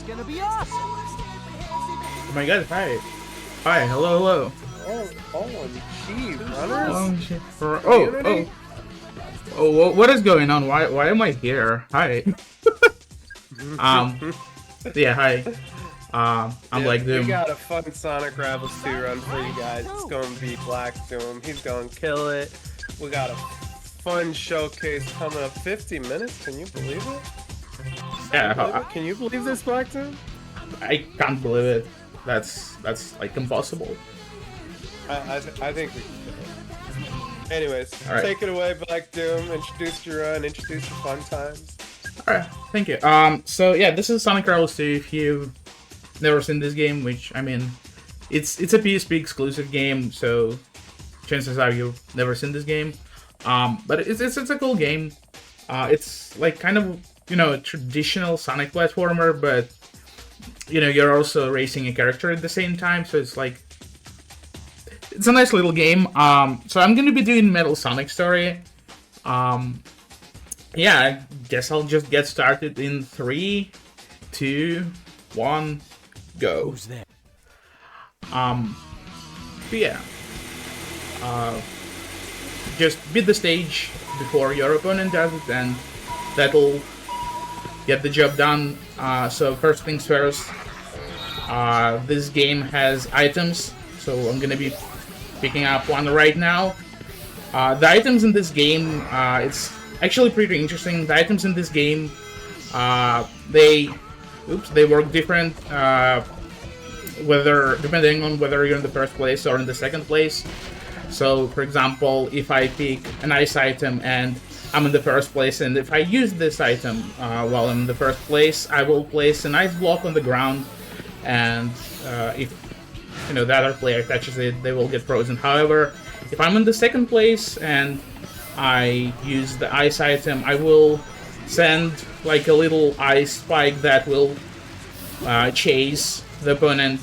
gonna be awesome. Oh my god, hi. Hi, hello, hello. OMG, runners? Oh, shit. What is going on? Why am I here? Hi. Yeah, hi. I'm like Doom. We got a fun Sonic Rivals 2 run for you guys. It's gonna be Black Doom. He's gonna kill it. We got a fun showcase coming up. 50 minutes? Can you believe it? Yeah, Can you believe this, Black Doom? I can't believe it. That's like impossible. I think we can do it. Anyways, right. Take it away, Black Doom. Introduce your run. Introduce your fun times. Alright, thank you. So yeah, this is Sonic Rivals 2. If you've never seen this game, which I mean, it's a PSP exclusive game, so chances are you've never seen this game. But it's a cool game. It's like kind of, you know, a traditional Sonic platformer, but you know, you're also racing a character at the same time, so it's like it's a nice little game. So I'm gonna be doing Metal Sonic Story. Yeah, I guess I'll just get started in 3, 2, 1, go. Who's there? But yeah. Just beat the stage before your opponent does it, and that'll get the job done. So first things first, this game has items, so I'm gonna be picking up one right now. The items in this game, it's actually pretty interesting. The items in this game, they work different, depending on whether you're in the first place or in the second place. So, for example, if I pick an ice item and I'm in the first place, and if I use this item while I'm in the first place, I will place an ice block on the ground, and if you know the other player touches it, they will get frozen. However, if I'm in the second place and I use the ice item, I will send like a little ice spike that will chase the opponent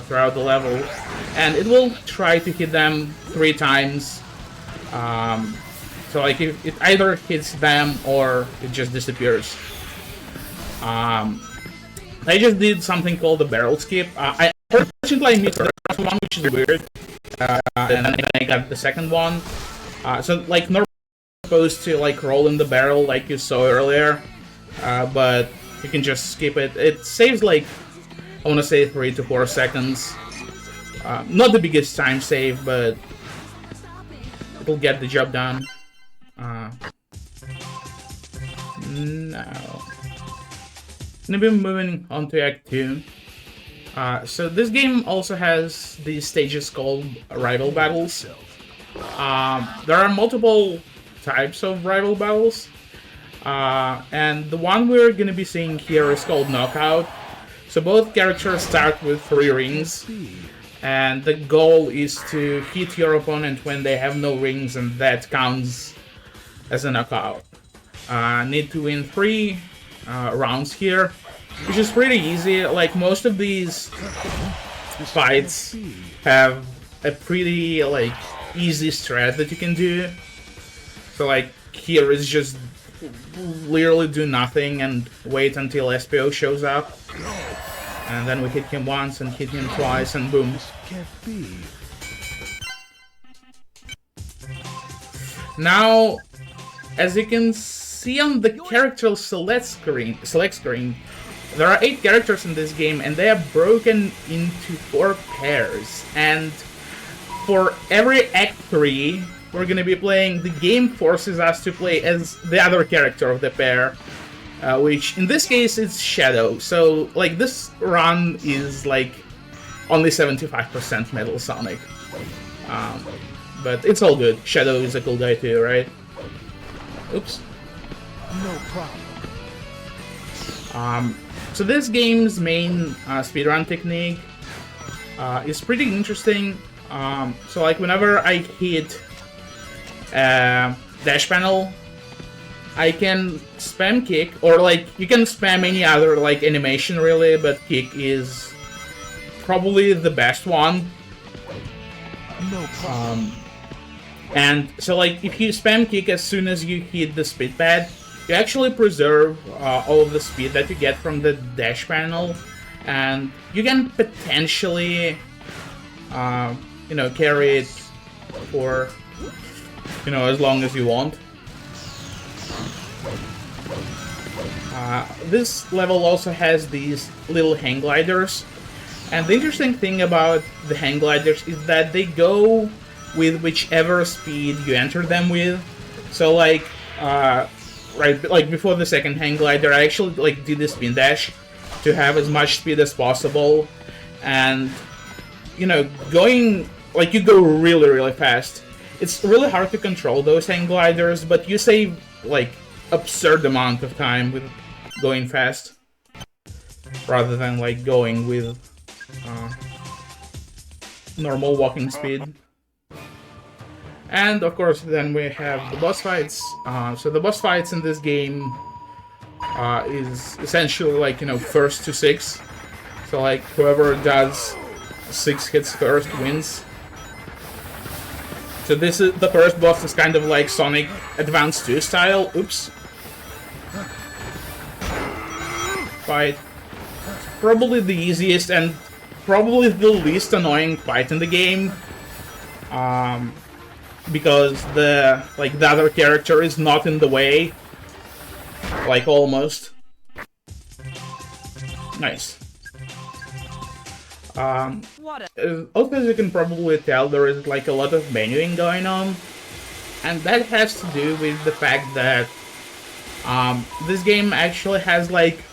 throughout the level, and it will try to hit them 3 times. So like it either hits them or it just disappears. I just did something called the barrel skip. I unfortunately missed the first one, which is weird, and then I got the second one. So like normally you're supposed to like roll in the barrel like you saw earlier, but you can just skip it. It saves like, I want to say 3 to 4 seconds. Not the biggest time save, but it'll get the job done. Now, gonna be moving on to Act 2. So this game also has these stages called rival battles. There are multiple types of rival battles, and the one we're gonna be seeing here is called Knockout. So both characters start with 3 rings, and the goal is to hit your opponent when they have no rings, and that counts as a knockout. Need to win 3 rounds here, which is pretty easy. Like most of these fights have a pretty like easy strat that you can do. So like here is just literally do nothing and wait until SPO shows up, and then we hit him once and hit him twice and boom. Now, as you can see on the character select screen, there are 8 characters in this game, and they are broken into 4 pairs. And for every Act 3 we're gonna be playing, the game forces us to play as the other character of the pair, which in this case is Shadow. So like this run is like only 75% Metal Sonic, but it's all good. Shadow is a cool guy too, right? Oops. No problem. So this game's main speedrun technique is pretty interesting. So like whenever I hit dash panel, I can spam kick, or like you can spam any other like animation really, but kick is probably the best one. No problem. And so like if you spam kick as soon as you hit the speed pad, you actually preserve all of the speed that you get from the dash panel, and you can potentially, you know, carry it for, you know, as long as you want. This level also has these little hang gliders, and the interesting thing about the hang gliders is that they go with whichever speed you enter them with. So like, right, like before the second hang glider, I actually like did the spin dash to have as much speed as possible, and you know, going like you go really fast. It's really hard to control those hang gliders, but you save like absurd amount of time with going fast rather than like going with normal walking speed. And of course then we have the boss fights. So the boss fights in this game is essentially like, you know, first to 6. So like whoever does 6 hits first wins. So this is the first boss is kind of like Sonic Advance 2 style. Oops. Fight. Probably the easiest and probably the least annoying fight in the game. Because the other character is not in the way. Like almost. Nice. Also, as you can probably tell, there is like a lot of menuing going on, and that has to do with the fact that this game actually has like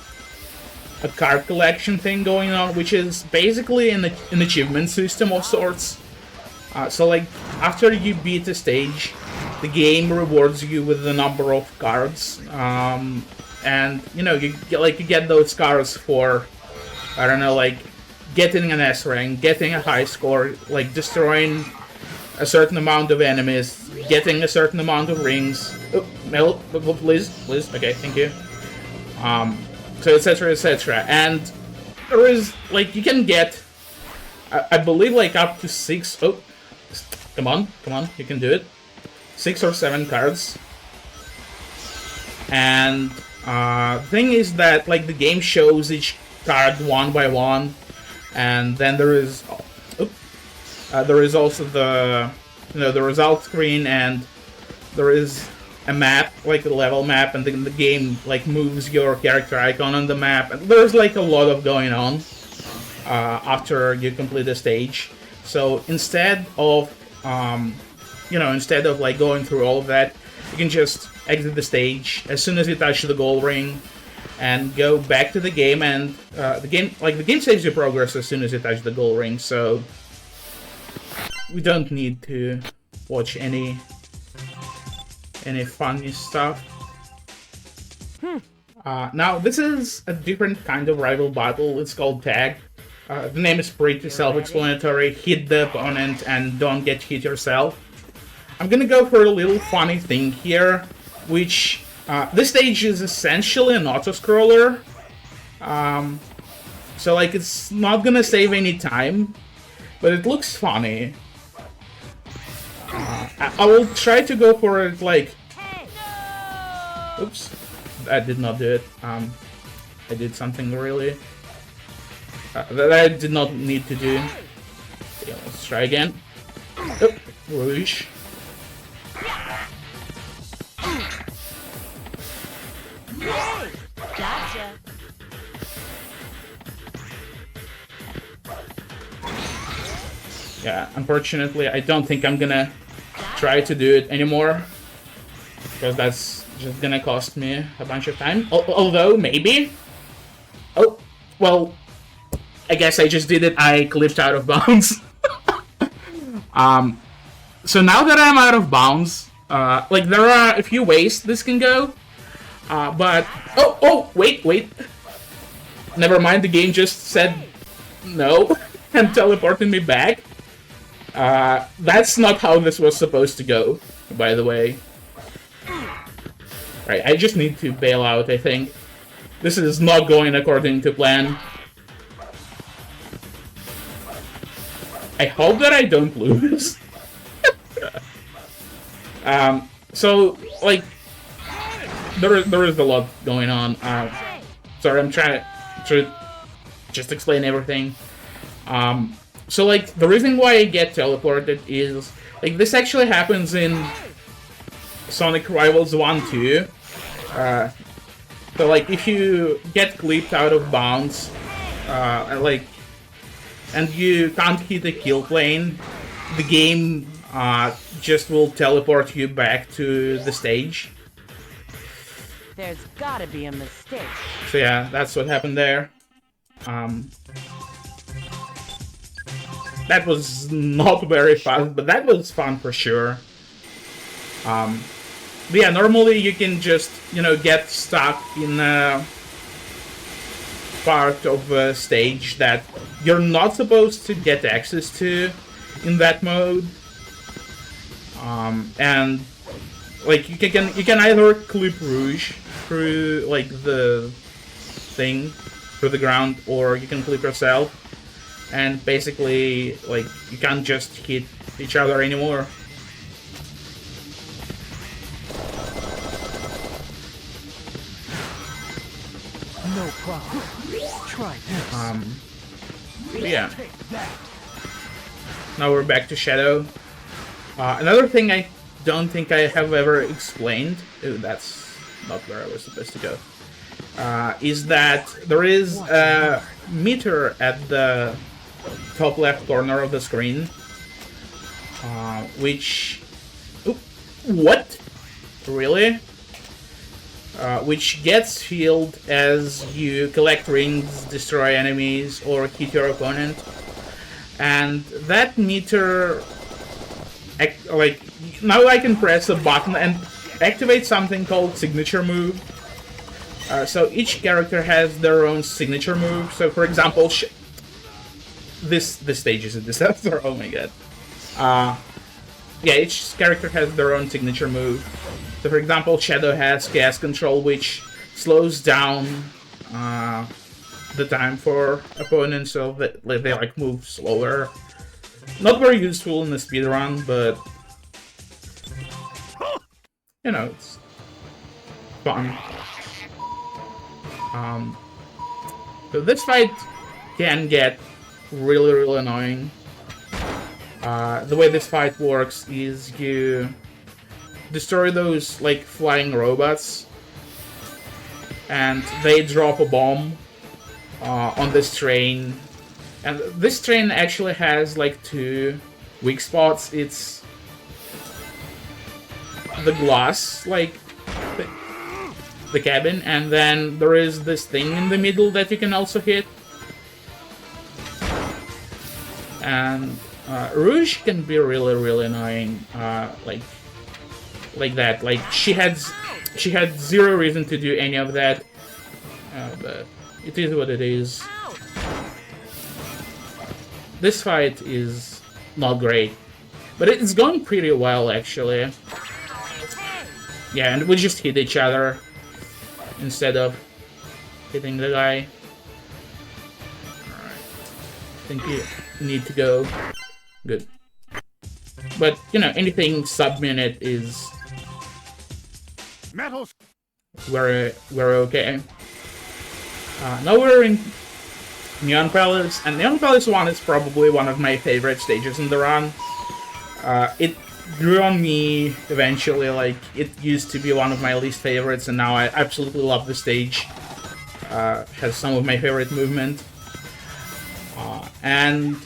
a card collection thing going on, which is basically an achievement system of sorts. So like after you beat a stage, the game rewards you with a number of cards, and you know you get those cards for, I don't know, like getting an S rank, getting a high score, like destroying a certain amount of enemies, getting a certain amount of rings. Oh, Mel, please, okay, thank you. So etc, etc, and there is like you can get, I believe, like up to 6. Oh, come on, you can do it. 6 or 7 cards. And the thing is that like the game shows each card one by one. And then there is also the, you know, the result screen, and there is a map, like a level map, and then the game like moves your character icon on the map, and there's like a lot of going on after you complete a stage. So instead of like going through all of that, you can just exit the stage as soon as you touch the gold ring, and go back to the game, and the game saves your progress as soon as you touch the gold ring, so we don't need to watch any funny stuff. Now this is a different kind of rival battle. It's called tag. The name is pretty self-explanatory. Hit the opponent and don't get hit yourself. I'm gonna go for a little funny thing here, which this stage is essentially an auto-scroller, so like it's not gonna save any time, but it looks funny. I will try to go for it like... Oops, I did not do it. I did something really... that I did not need to do. Okay, let's try again. Oh, whoosh. Gotcha. Yeah, unfortunately, I don't think I'm gonna try to do it anymore, because that's just gonna cost me a bunch of time. Although, maybe... Oh, well, I guess I just did it. I clipped out of bounds. So now that I'm out of bounds, like there are a few ways this can go, but... Oh, wait. Never mind, the game just said no and teleported me back. That's not how this was supposed to go, by the way. Right, I just need to bail out, I think. This is not going according to plan. I hope that I don't lose. So, like, there is a lot going on. Sorry, I'm trying to just explain everything. So like the reason why I get teleported is like this actually happens in Sonic Rivals 1 too. So like if you get clipped out of bounds, and you can't hit the kill plane, the game just will teleport you back to the stage. There's gotta be a mistake. So yeah, that's what happened there. That was not very fun, but that was fun for sure. But yeah, normally you can just, you know, get stuck in a part of a stage that you're not supposed to get access to in that mode. And like you can either clip Rouge through like the thing, through the ground, or you can clip yourself. And basically, like, you can't just hit each other anymore. No problem. Try this. Yeah. Now we're back to Shadow. Another thing I don't think I have ever explained, that's not where I was supposed to go, is that there is a meter at the top left corner of the screen, which... Oop, what? Really? Which gets filled as you collect rings, destroy enemies, or hit your opponent. And that meter... like, now I can press a button and activate something called Signature Move. So each character has their own signature move. So for example, this stage is a disaster. Oh my god. Yeah, each character has their own signature move. So for example, Shadow has Chaos Control, which slows down the time for opponents, so that they like move slower. Not very useful in the speedrun, but you know, it's fun. So this fight can get really annoying. The way this fight works is you destroy those like flying robots, and they drop a bomb on this train. And this train actually has like two weak spots. It's the glass, like the cabin, and then there is this thing in the middle that you can also hit. And Rouge can be really annoying, like that. Like she had zero reason to do any of that, but it is what it is. This fight is not great, but it's going pretty well actually. Yeah, and we just hit each other instead of hitting the guy. Alright. I think you need to go. Good. But, you know, anything sub-minute is... We're okay. Now we're in Neon Palace, and Neon Palace 1 is probably one of my favorite stages in the run. It grew on me eventually, like, it used to be one of my least favorites, and now I absolutely love the stage. Has some of my favorite movement. And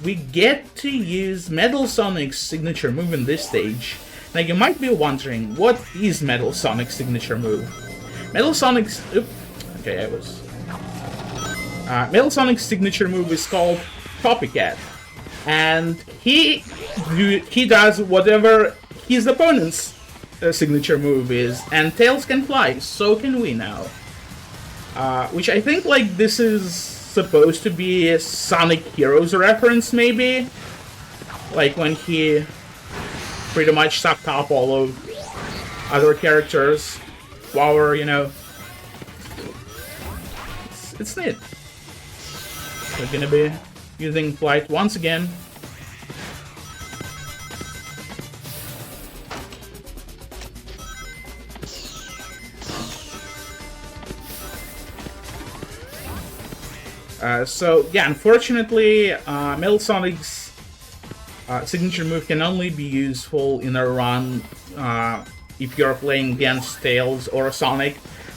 we get to use Metal Sonic's signature move in this stage. Now you might be wondering, what is Metal Sonic's signature move? Metal Sonic's... Oops. Okay, I was... Metal Sonic's signature move is called Copycat, and he does whatever his opponent's signature move is, and Tails can fly, so can we now. Which I think like this is supposed to be a Sonic Heroes reference, maybe, like when he pretty much sucked up all of other characters' power, you know. It's neat. We're gonna be using Flight once again. So yeah, unfortunately, Metal Sonic's signature move can only be useful in a run if you're playing against Tails or Sonic.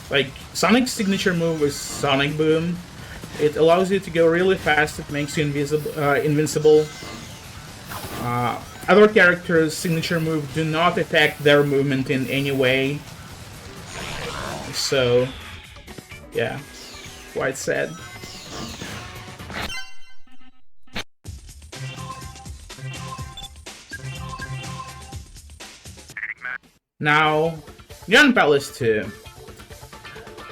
Like, Sonic's signature move is Sonic Boom. It allows you to go really fast, it makes you invincible. Other characters' signature move do not affect their movement in any way. So, yeah, quite sad. Now, Neon Palace 2.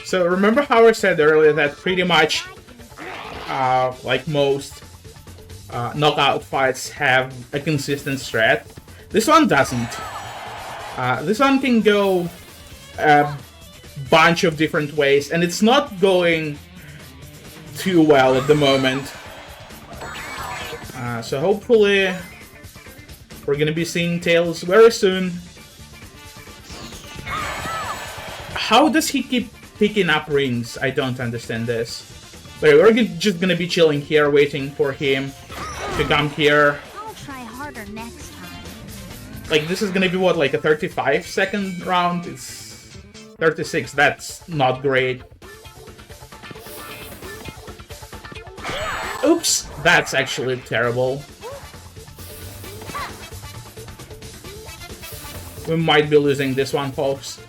So remember how I said earlier that pretty much, like most knockout fights have a consistent strat? This one doesn't. This one can go a bunch of different ways, and it's not going too well at the moment. So hopefully we're gonna be seeing Tails very soon. How does he keep picking up rings? I don't understand this. But we're just gonna be chilling here, waiting for him to come here. I'll try harder next time. Like, this is gonna be what, like a 35-second round? It's 36, that's not great. Oops, that's actually terrible. We might be losing this one, folks.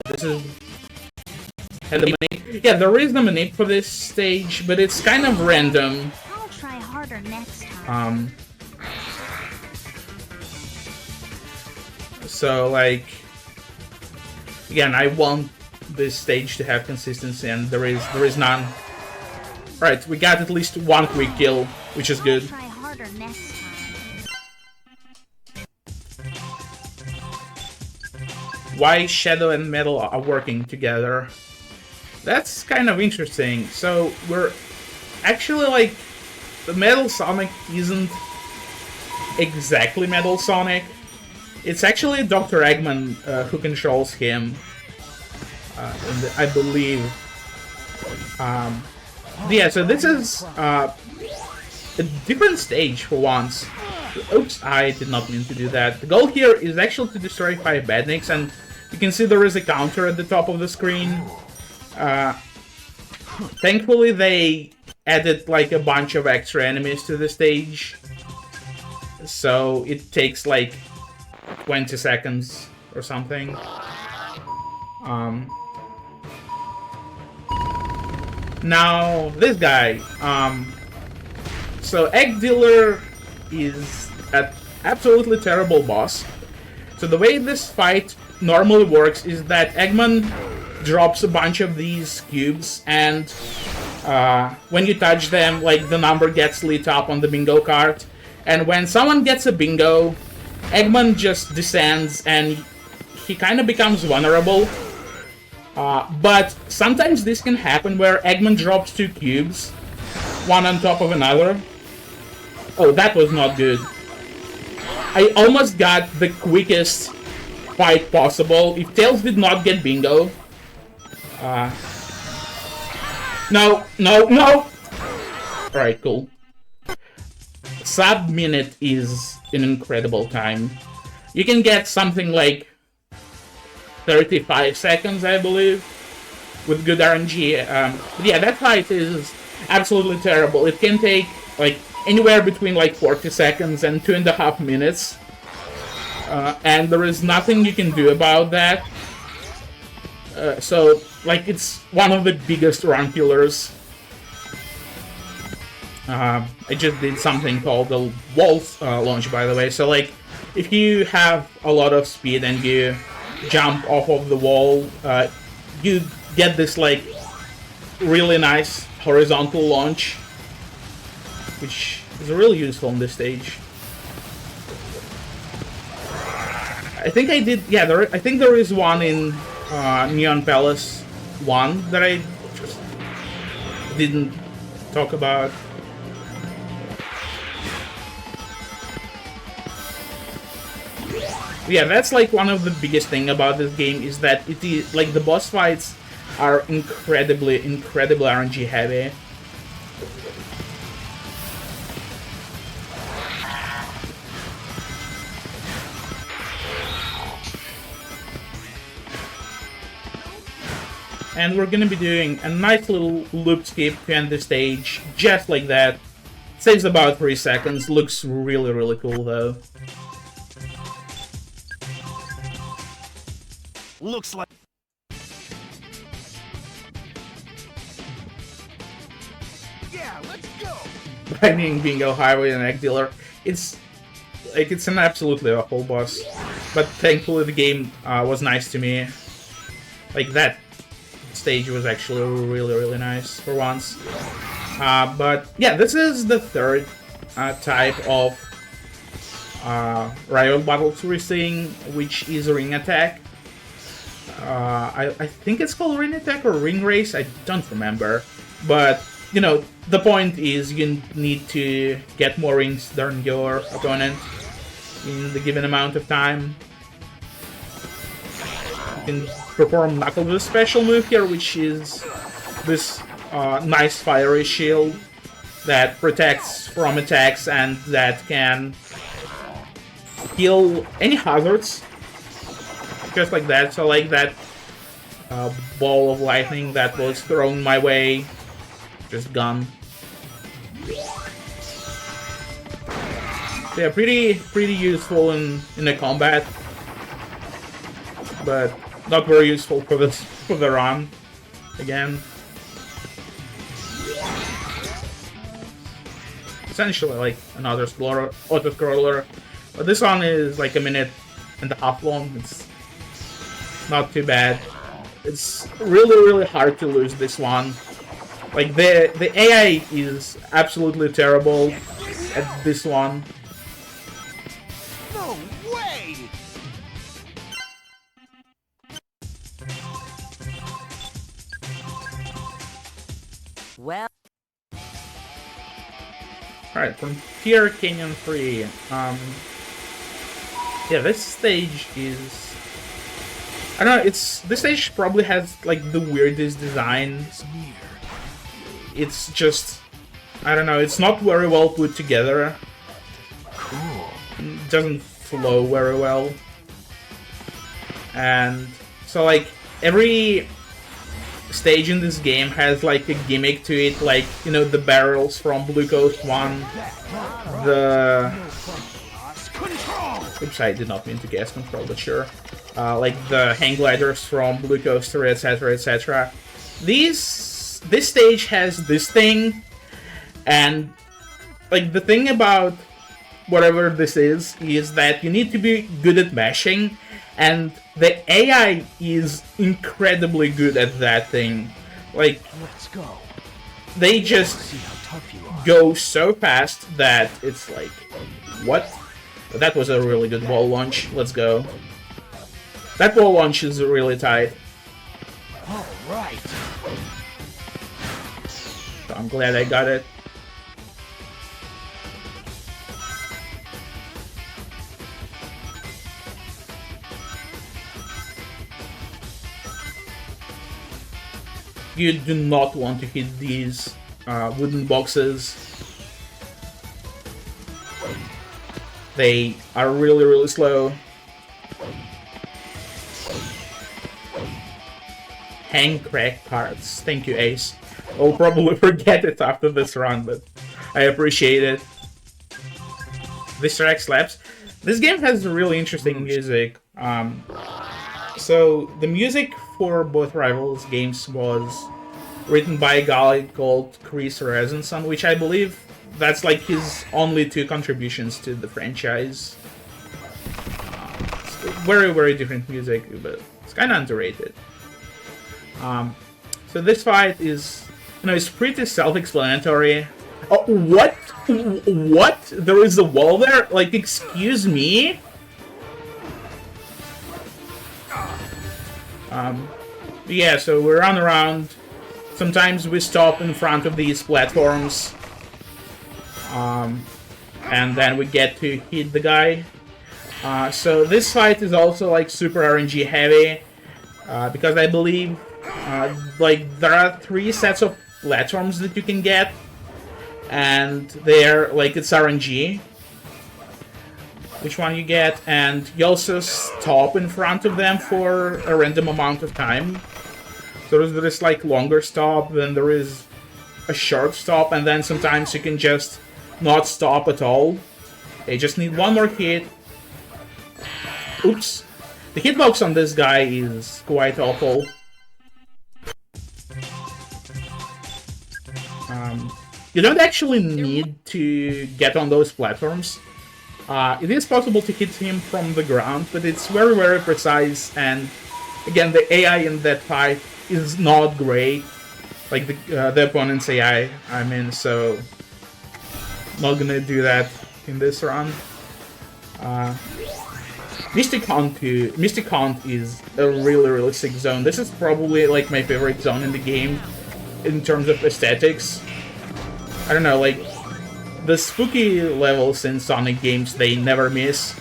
This is... Yeah, there is the manip for this stage, but it's kind of random. I'll try harder next time. So, like... Again, I want this stage to have consistency, and there is none. Right, we got at least one quick kill, which is good. I'll try harder next time. Why Shadow and Metal are working together. That's kind of interesting. So we're actually, like, the Metal Sonic isn't exactly Metal Sonic. It's actually Dr. Eggman who controls him. And I believe. Yeah, so this is a different stage for once. Oops, I did not mean to do that. The goal here is actually to destroy 5 Badniks, and you can see there is a counter at the top of the screen. Thankfully, they added like a bunch of extra enemies to the stage, so it takes like 20 seconds or something. Now, this guy. So Egg Dealer is an absolutely terrible boss. So the way this fight normally works is that Eggman drops a bunch of these cubes, and when you touch them, like, the number gets lit up on the bingo card. And when someone gets a bingo, Eggman just descends and he kind of becomes vulnerable. But sometimes this can happen where Eggman drops 2 cubes, one on top of another. Oh, that was not good. I almost got the quickest fight possible. If Tails did not get bingo... No! Alright, cool. Sub-minute is an incredible time. You can get something like 35 seconds, I believe, with good RNG. But yeah, that fight is absolutely terrible. It can take, like, anywhere between, like, 40 seconds and 2.5 minutes. And there is nothing you can do about that. So, like, it's one of the biggest run killers. I just did something called the wall launch, by the way. So, like, if you have a lot of speed and you jump off of the wall, you get this, like, really nice horizontal launch, which is really useful on this stage. I think I did, yeah, I think there is one in Neon Palace 1 that I just didn't talk about. Yeah, that's like one of the biggest thing about this game is that it is, like, the boss fights are incredibly RNG heavy. And we're gonna be doing a nice little loop skip to end the stage, just like that. Saves about 3 seconds, looks really, really cool though. Looks like. Yeah, let's go. Binding Bingo Highway and Egg Dealer. It's like it's an absolutely awful boss, but thankfully the game was nice to me. Like that stage was actually really nice for once. But yeah, this is the third type of rival battles we're seeing, which is Ring Attack. I think it's called Ring Attack or Ring Race, I don't remember. But, you know, the point is you need to get more rings than your opponent in the given amount of time. You can perform Knuckles' special move here, which is this nice fiery shield that protects from attacks and that can heal any hazards. Just like that, so like that ball of lightning that was thrown my way, just gone. So yeah, pretty useful in the combat, but not very useful for the run. Again, essentially like another auto-scroller, but this one is like 1.5 minutes long. It's not too bad. It's really hard to lose this one. Like the AI is absolutely terrible at this one. No way. Well, Alright, from here, Canyon 3. Yeah, this stage is... I don't know, this stage probably has, like, the weirdest design. It's just... I don't know, it's not very well put together. Cool. It doesn't flow very well. And... so, like, every stage in this game has, like, a gimmick to it, like, you know, the barrels from Blue Coast 1, the... Oops, I did not mean to gas control, but sure. Like the hang gliders from Blue Coast 3, etc, etc. This stage has this thing, and, like, the thing about whatever this is that you need to be good at mashing, and the AI is incredibly good at that thing. Like, Let's go. they just See how tough you are. go so fast that it's like, what? But that was a really good wall launch. Let's go. That wall launch is really tight. All right. So I'm glad I got it. You do not want to hit these wooden boxes. They are really slow. Hang crack parts. Thank you, Ace. I'll probably forget it after this run, but I appreciate it. This track slaps. This game has really interesting music. So the music for both Rivals games was written by a guy called Chris Rezenson, which I believe that's like his only 2 contributions to the franchise. It's very different music, but it's kind of underrated. So this fight is, you know, it's pretty self-explanatory. Oh, what? What? There is a wall there? Like, excuse me? Yeah, so we run around. Sometimes we stop in front of these platforms. And then we get to hit the guy. So this fight is also like super RNG heavy. Because I believe Like, there are 3 sets of platforms that you can get, and they're, like, it's RNG. Which one you get, and you also stop in front of them for a random amount of time. So there is like longer stop, then there is a short stop, and then sometimes you can just not stop at all. They just need one more hit. Oops. The hitbox on this guy is quite awful. You don't actually need to get on those platforms. It is possible to hit him from the ground, but it's very, very precise, and again, the AI in that fight is not great. Like, the opponent's AI, I mean, so... Not gonna do that in this round. Mystic Hunt is a really, really sick zone. This is probably, like, my favorite zone in the game in terms of aesthetics. I don't know, like... The spooky levels in Sonic games, they never miss.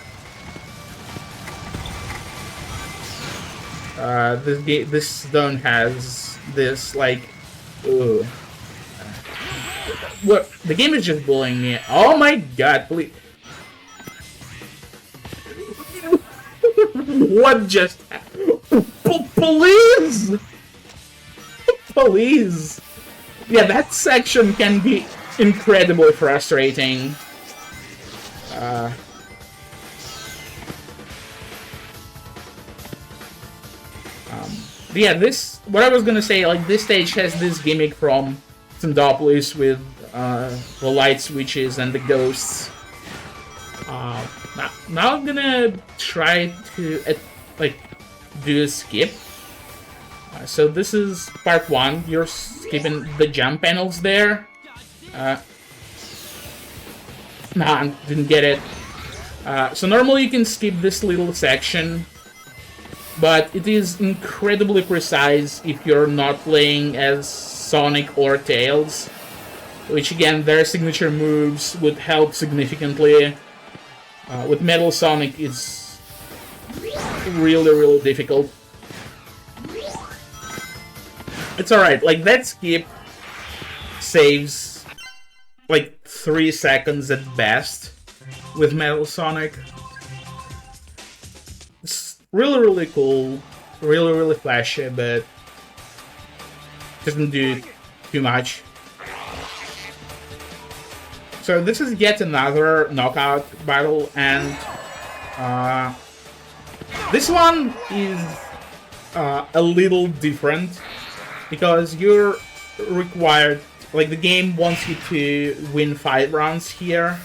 This zone has this, like... Ugh. What? The game is just bullying me. Oh my god, please... What just... Please! Please! Yeah, that section can be incredibly frustrating. Yeah, this... What I was gonna say, like, this stage has this gimmick from Syndopolis with the light switches and the ghosts. Now I'm gonna try to, like, do a skip. So this is part 1. You're skipping the jump panels there. Nah, didn't get it. So normally you can skip this little section, but it is incredibly precise if you're not playing as Sonic or Tails, which again, their signature moves would help significantly. With Metal Sonic, it's really, really difficult. It's alright, like, that skip saves like 3 seconds at best with Metal Sonic. It's really, really cool, really, really flashy, but doesn't do too much. So this is yet another knockout battle, and this one is a little different because you're required, like, the game wants you to win 5 rounds here.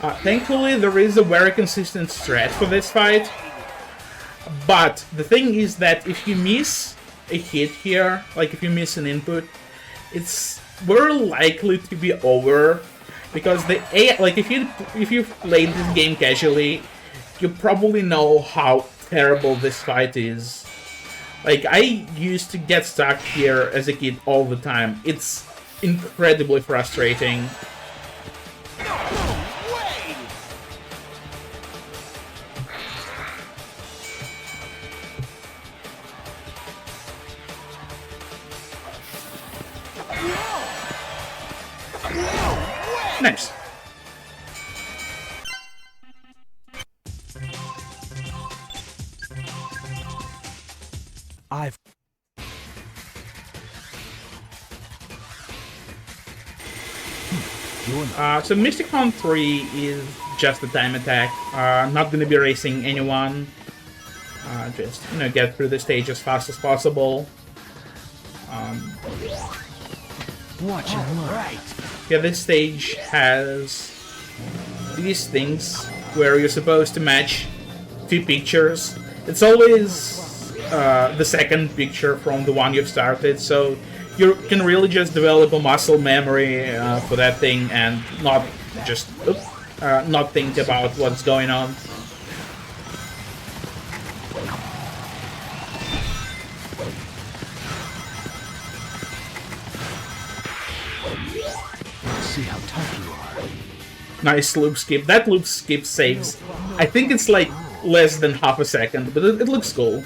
Thankfully, there is a very consistent strat for this fight, but the thing is that if you miss a hit here, like if you miss an input, it's very likely to be over, because the AI, like, if you've played this game casually, you probably know how terrible this fight is. Like, I used to get stuck here as a kid all the time. It's incredibly frustrating. Nice. I've... So Mystic Hunt 3 is just a time attack. Not gonna be racing anyone. Just, you know, get through the stage as fast as possible. Watch and learn. Right. Yeah, this stage has these things where you're supposed to match 2 pictures. It's always the second picture from the one you've started, so you can really just develop a muscle memory for that thing and not just not think about what's going on. See how tough you are. Nice loop skip. That loop skip saves, I think it's like less than half a second, but it looks cool.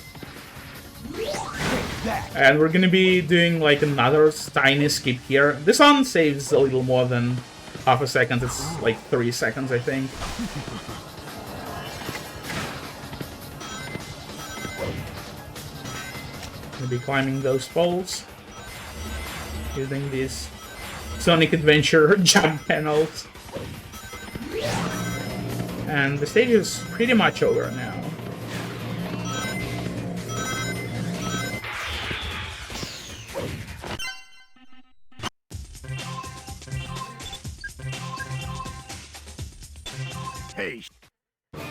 That. And we're gonna be doing like another tiny skip here. This one saves a little more than half a second. It's like 3 seconds, I think. Gonna be climbing those poles using these Sonic Adventure jump panels. And the stage is pretty much over now.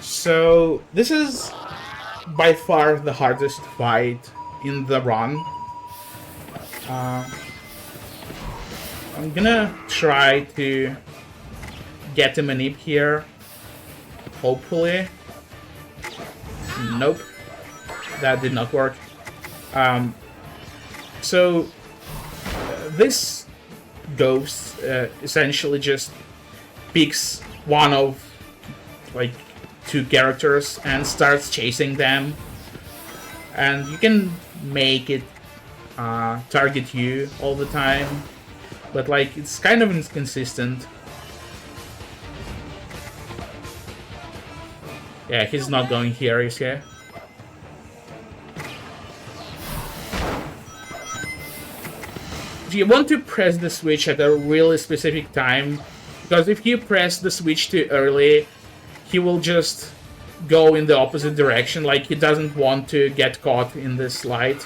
So this is by far the hardest fight in the run. I'm gonna try to get him a nip here. Hopefully. Nope. That did not work. This ghost essentially just picks one of like 2 characters and starts chasing them, and you can make it target you all the time, but like it's kind of inconsistent. Yeah, he's not going here, is he? You want to press the switch at a really specific time, because if you press the switch too early, he will just go in the opposite direction, like he doesn't want to get caught in this light.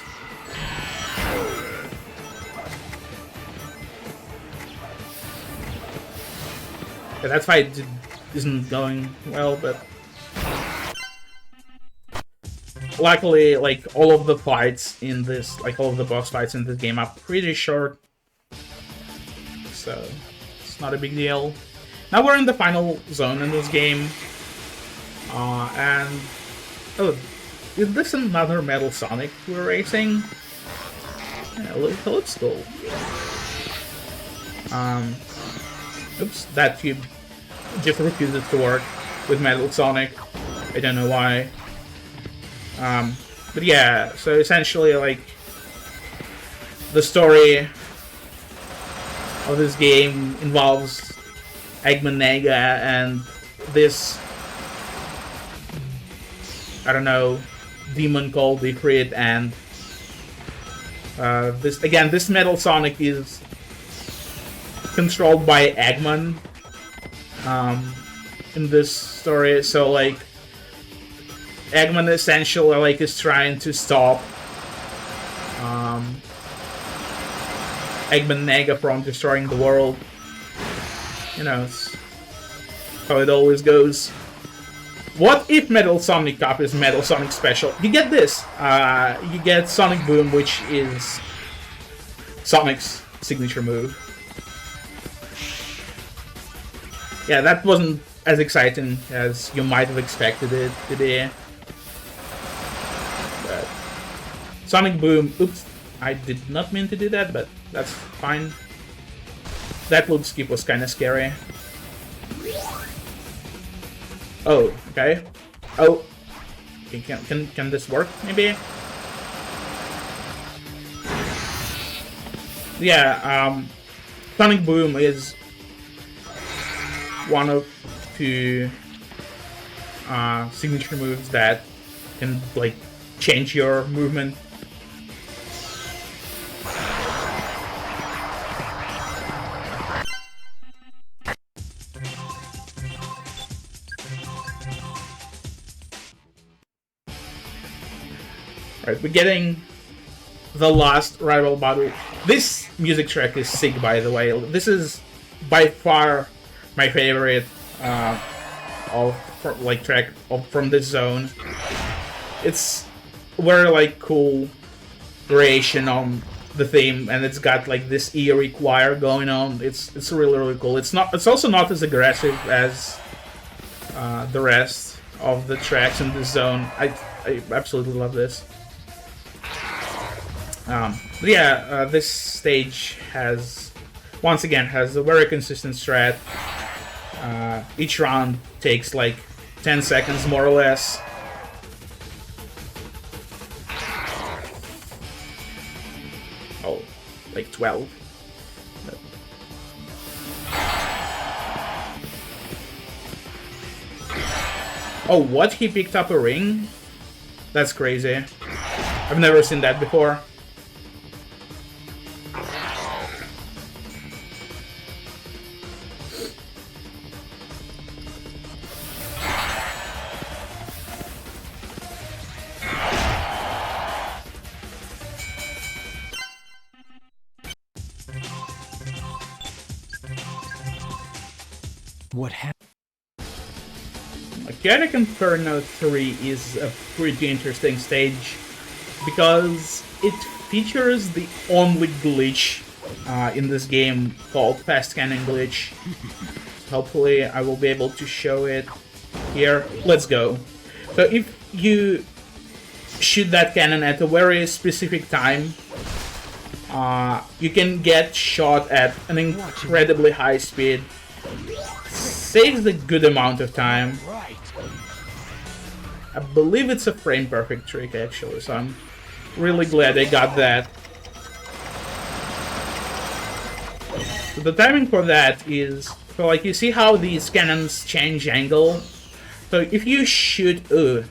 Yeah, that fight isn't going well, but luckily, like, all of the fights in this, like, all of the boss fights in this game are pretty short, so it's not a big deal. Now we're in the final zone in this game, and oh, is this another Metal Sonic we're racing? Yeah, it looks cool. Oops, that tube just refuses to work with Metal Sonic. I don't know why. But yeah, so essentially, like, the story of this game involves Eggman Nega and this, I don't know, demon called Ifrit, and this Metal Sonic is controlled by Eggman in this story, so like Eggman essentially like is trying to stop Eggman Nega from destroying the world. You know, it's how it always goes. What if Metal Sonic Cup is Metal Sonic Special? You get this. You get Sonic Boom, which is Sonic's signature move. Yeah, that wasn't as exciting as you might have expected it to be. But Sonic Boom, oops, I did not mean to do that, but that's fine. That loop skip was kind of scary. Oh, okay. Oh, can this work, maybe? Yeah, Sonic Boom is one of 2 signature moves that can, like, change your movement. Right, we're getting the last rival battle. This music track is sick, by the way. This is by far my favorite track from this zone. It's very like cool variation on the theme, and it's got like this eerie choir going on. It's really cool. It's also not as aggressive as the rest of the tracks in this zone. I absolutely love this. But yeah, this stage once again has a very consistent strat. Each round takes like 10 seconds more or less. 12. Oh, what? He picked up a ring? That's crazy. I've never seen that before. What happened? Chaotic Inferno 3 is a pretty interesting stage because it features the only glitch in this game called Fast Cannon Glitch. Hopefully I will be able to show it here. Let's go. So if you shoot that cannon at a very specific time, you can get shot at an incredibly high speed. Saves a good amount of time. Right. I believe it's a frame perfect trick actually, so I'm really glad I got that. So the timing for that is, so like you see how these cannons change angle? So if you shoot, please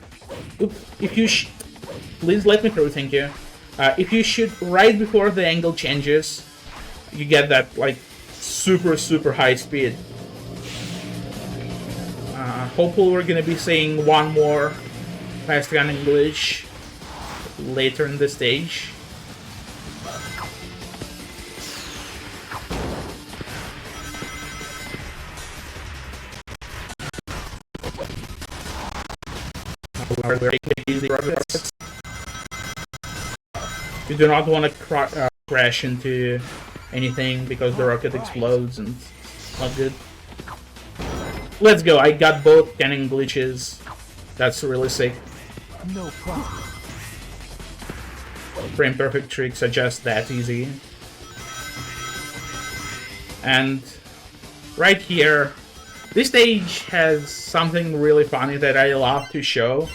let me through, thank you. If you shoot right before the angle changes, you get that like super high speed. Hopefully we're gonna be seeing one more Fast Cannon Glitch later in the stage. You do not want to crash into anything because the rocket explodes and it's not good. Let's go, I got both cannon glitches. That's really sick. No problem. Frame perfect tricks are just that easy. And right here, this stage has something really funny that I love to show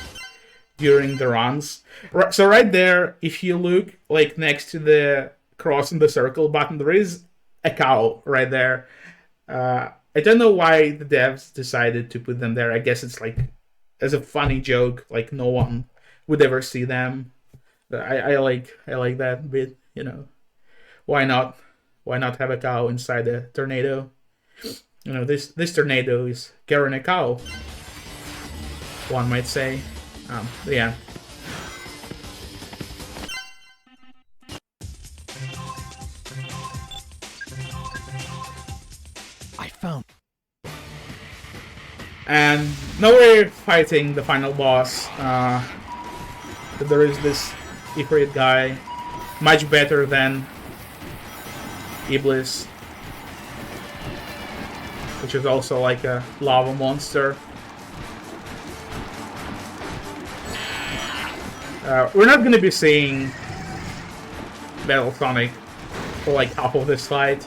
during the runs. So right there, if you look like next to the cross and the circle button, there is a cow right there. I don't know why the devs decided to put them there. I guess it's like as a funny joke, like no one would ever see them. But I like that bit, you know. Why not? Why not have a cow inside a tornado? You know, this tornado is carrying a cow, one might say. Yeah. I found. And now we're fighting the final boss. There is this Ifrit guy, much better than Iblis, which is also like a lava monster. We're not gonna be seeing Battle Sonic for like half of this fight,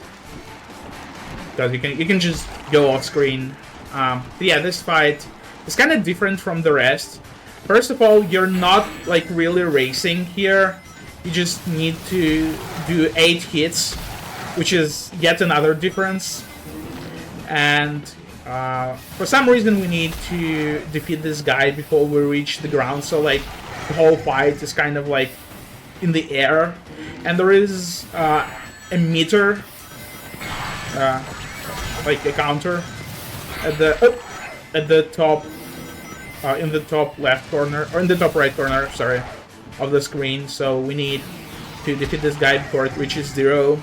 because you can just go off screen. Yeah, this fight is kind of different from the rest. First of all, you're not like really racing here. You just need to do 8 hits, which is yet another difference. And for some reason, we need to defeat this guy before we reach the ground. So like the whole fight is kind of like in the air, and there is a meter, like a counter at the top, in the top left corner, or in the top right corner, sorry, of the screen. So we need to defeat this guy before it reaches 0.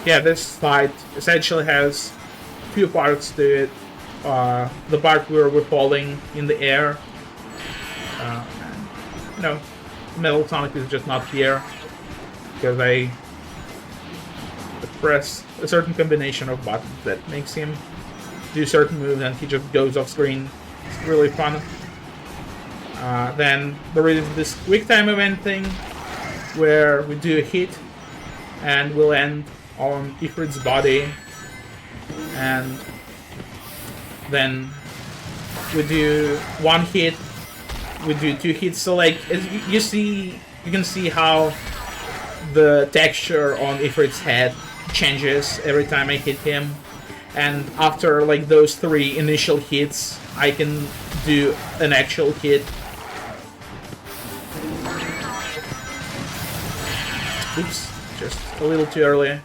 Yeah, this fight essentially has 2 parts to it. The part where we're falling in the air. You know, Metal Sonic is just not here because I press a certain combination of buttons that makes him do certain moves and he just goes off screen. It's really fun. Then there is this quick time event thing where we do a hit and we'll end on Ifrit's body, and then we do 1 hit, we do 2 hits. So like as you can see how the texture on Ifrit's head changes every time I hit him. And after like those 3 initial hits, I can do an actual hit. Oops, just a little too early.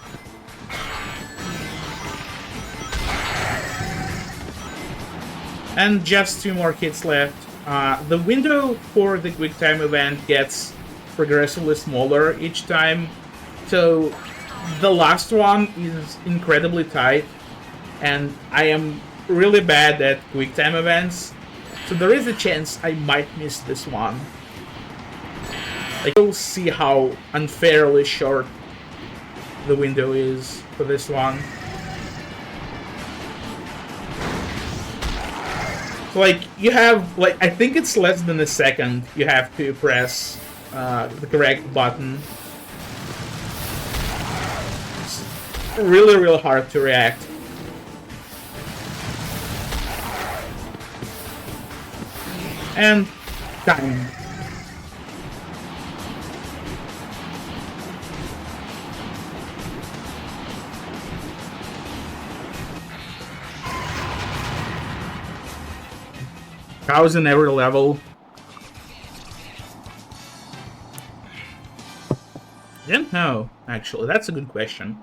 And just 2 more hits left. The window for the quick time event gets progressively smaller each time. So the last one is incredibly tight. And I am really bad at quick time events. So there is a chance I might miss this one. Like, you'll see how unfairly short the window is for this one. So, like, you have, like, I think it's less than a second you have to press the correct button. It's really, really hard to react. And time. Cows in every level. Yeah, no, actually, that's a good question.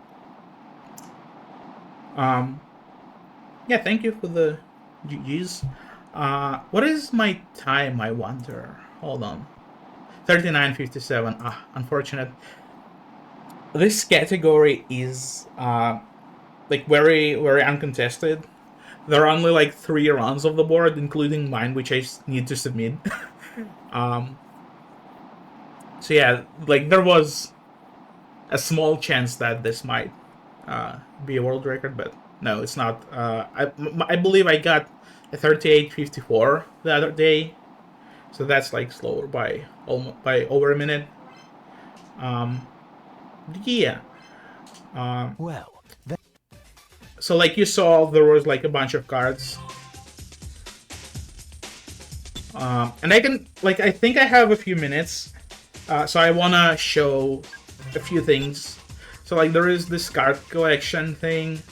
Yeah, thank you for the GGs. What is my time, I wonder? Hold on. 39:57. Unfortunate. This category is like very, very uncontested. There are only like 3 runs of the board, including mine, which I need to submit. So yeah, like there was a small chance that this might be a world record, but no, it's not. I believe I got a 38:54 the other day, so that's like slower by over a minute. Yeah. Well, So like you saw, there was like a bunch of cards. And I think I have a few minutes. So I wanna show a few things. So like there is this card collection thing.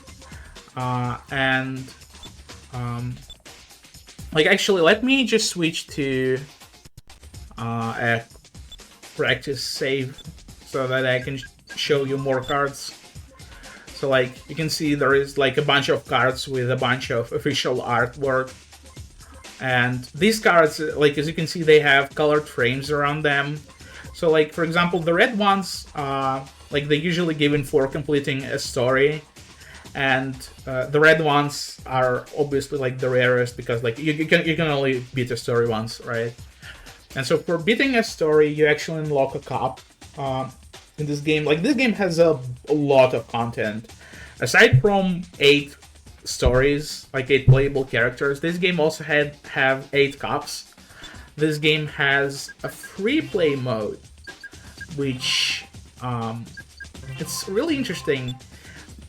Like actually, let me just switch to a practice save so that I can show you more cards. So like you can see there is like a bunch of cards with a bunch of official artwork. And these cards, like as you can see, they have colored frames around them. So like for example, the red ones, like they usually given for completing a story. And the red ones are obviously like the rarest because like you can only beat a story once, right? And so for beating a story, you actually unlock a cup. In this game, like this game has a lot of content. Aside from 8 stories, like 8 playable characters, this game also have 8 cups. This game has a free play mode, which it's really interesting.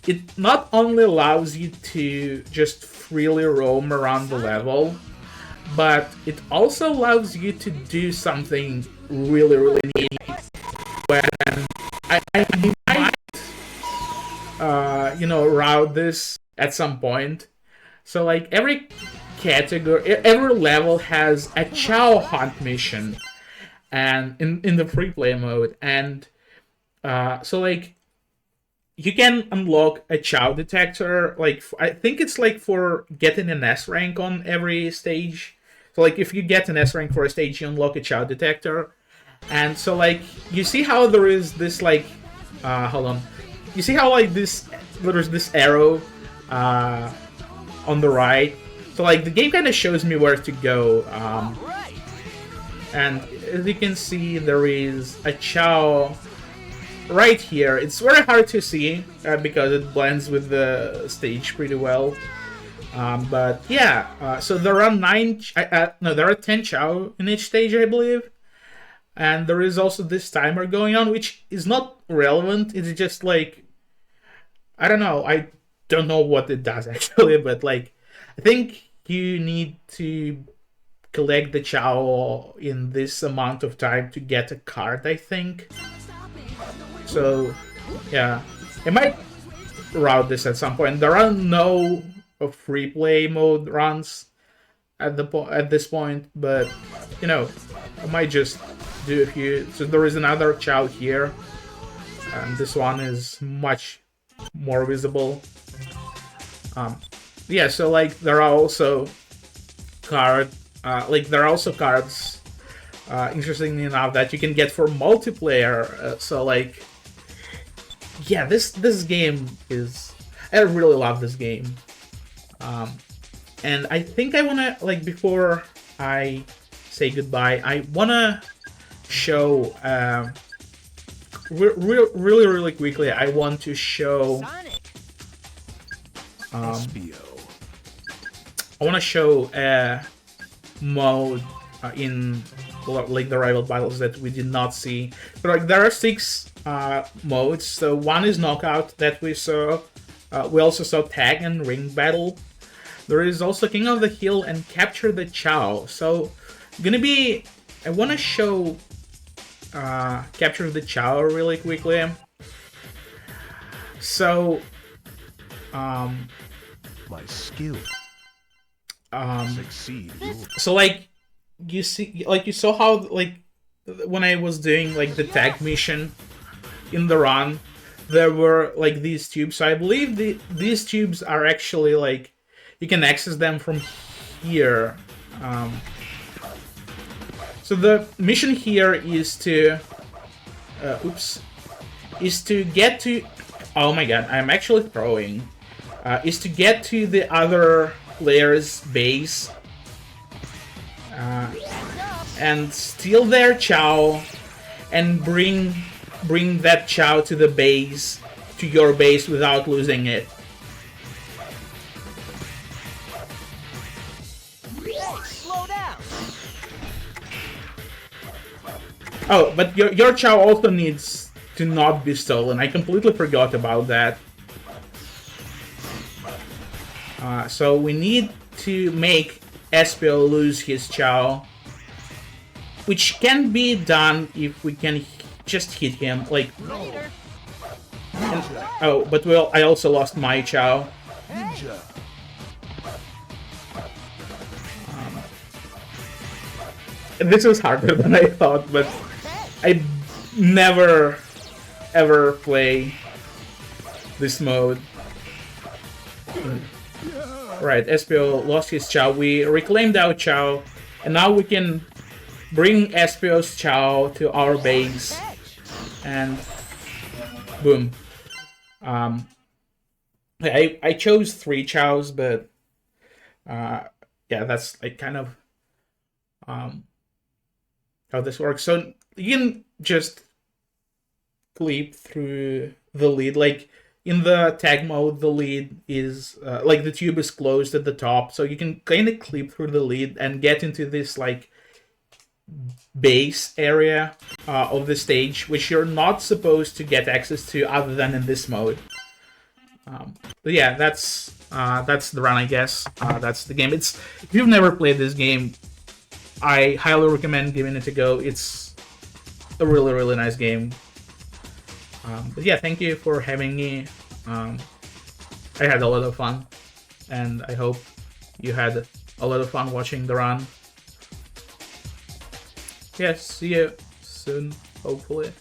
It not only allows you to just freely roam around the level, but it also allows you to do something really, really neat. When I might, route this at some point. So like every category, every level has a Chow Hunt mission, and in the free play mode, and so like you can unlock a Chow detector. Like I think it's like for getting an S rank on every stage. So like if you get an S rank for a stage, you unlock a Chow detector. And so like you see how there is this like hold on. You see how like there's this arrow on the right. So like the game kind of shows me where to go. And as you can see, there is a Chow right here. It's very hard to see because it blends with the stage pretty well. But yeah, so there are there are 10 Chow in each stage, I believe. And there is also this timer going on, which is not relevant. It's just like, I don't know. I don't know what it does actually, but like, I think you need to collect the Chow in this amount of time to get a card, I think. So yeah, I might route this at some point. There are no free play mode runs at this point, but you know, I might just do a few. So there is another Chao here, and this one is much more visible. Yeah, so like there are also cards. Interestingly enough, that you can get for multiplayer. So like, yeah, this game is. I really love this game. And I think I wanna, like, before I say goodbye, I wanna show really quickly. I want to show. I want to show a mode in like the rival battles that we did not see. But like there are 6 modes. So one is knockout that we saw. We also saw tag and ring battle. There is also King of the Hill and Capture the Chao. So I want to show Capture the Chao really quickly. So My skill. Succeed. So like you saw how like when I was doing like the tag mission in the run, there were like these tubes. So I believe these tubes are actually like you can access them from here. So the mission here is to get to. Oh my god, I'm actually throwing. Is to get to the other player's base and steal their Chao and bring that Chao to the base, to your base, without losing it. Slow down. Oh, but your Chao also needs to not be stolen. I completely forgot about that. So we need to make Espio lose his Chao, which can be done if we can just hit him. Like, oh, but well, I also lost my Chao. This is harder than I thought, but I never ever play this mode. Right, Espio lost his Chao. We reclaimed our Chao, and now we can bring Espio's Chao to our base, and boom. I chose 3 Chaos, but yeah, that's like kind of how this works. So you can just clip through the lead, like. In the tag mode, the lead is, like, the tube is closed at the top, so you can kind of clip through the lead and get into this, like, base area of the stage, which you're not supposed to get access to other than in this mode. But yeah, that's the run, I guess. That's the game. If you've never played this game, I highly recommend giving it a go. It's a really, really nice game. But yeah, thank you for having me. I had a lot of fun, and I hope you had a lot of fun watching the run. Yes, see you soon, hopefully.